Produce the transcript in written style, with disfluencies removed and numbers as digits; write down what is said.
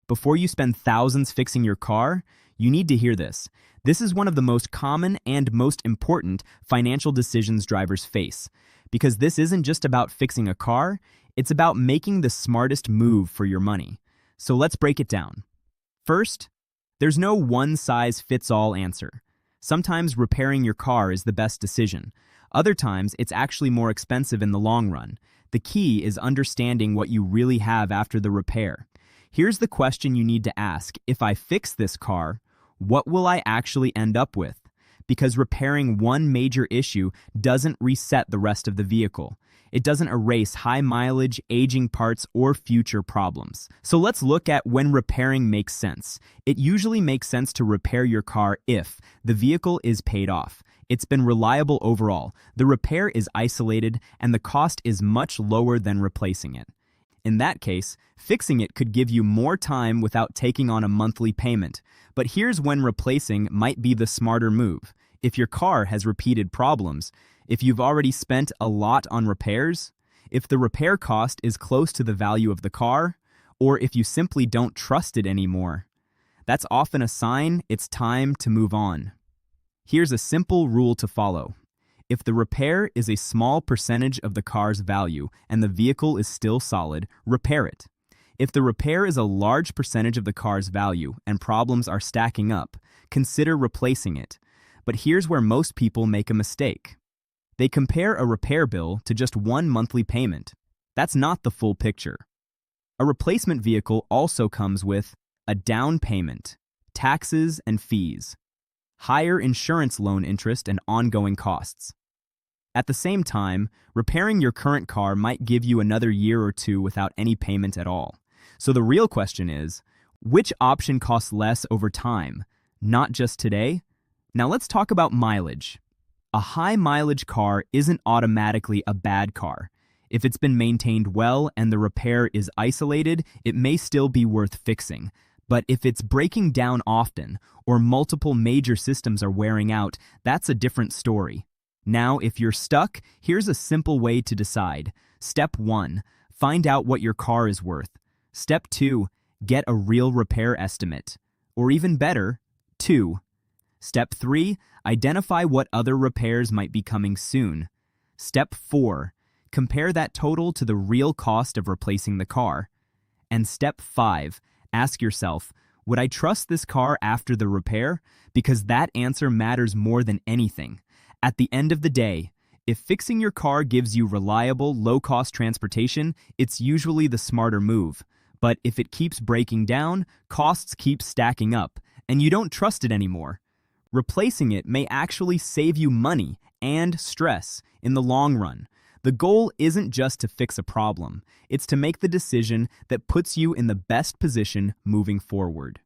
Before you spend thousands fixing your car, you need to hear this. This is one of the most common and most important financial decisions drivers face. Because this isn't just about fixing a car, it's about making the smartest move for your money. So let's break it down. First, there's no one-size-fits-all answer. Sometimes repairing your car is the best decision. Other times, it's actually more expensive in the long run. The key is understanding what you really have after the repair. Here's the question you need to ask. If I fix this car, what will I actually end up with? Because repairing one major issue doesn't reset the rest of the vehicle. It doesn't erase high mileage, aging parts, or future problems. So let's look at when repairing makes sense. It usually makes sense to repair your car if the vehicle is paid off. It's been reliable overall, the repair is isolated, and the cost is much lower than replacing it. In that case, fixing it could give you more time without taking on a monthly payment. But here's when replacing might be the smarter move. If your car has repeated problems, if you've already spent a lot on repairs, if the repair cost is close to the value of the car, or if you simply don't trust it anymore, that's often a sign it's time to move on. Here's a simple rule to follow. If the repair is a small percentage of the car's value and the vehicle is still solid, repair it. If the repair is a large percentage of the car's value and problems are stacking up, consider replacing it. But here's where most people make a mistake. They compare a repair bill to just one monthly payment. That's not the full picture. A replacement vehicle also comes with a down payment, taxes and fees, higher insurance loan interest, and ongoing costs. At the same time, repairing your current car might give you another year or two without any payment at all. So the real question is, which option costs less over time, not just today? Now let's talk about mileage. A high mileage car isn't automatically a bad car. If it's been maintained well and the repair is isolated, it may still be worth fixing. But if it's breaking down often or multiple major systems are wearing out, that's a different story. Now, if you're stuck, here's a simple way to decide. Step 1, find out what your car is worth. Step 2, get a real repair estimate. Or even better, 2. Step 3, identify what other repairs might be coming soon. Step 4, compare that total to the real cost of replacing the car. And step 5, ask yourself, would I trust this car after the repair? Because that answer matters more than anything. At the end of the day, if fixing your car gives you reliable, low-cost transportation, it's usually the smarter move. But if it keeps breaking down, costs keep stacking up, and you don't trust it anymore. Replacing it may actually save you money and stress in the long run. The goal isn't just to fix a problem, it's to make the decision that puts you in the best position moving forward.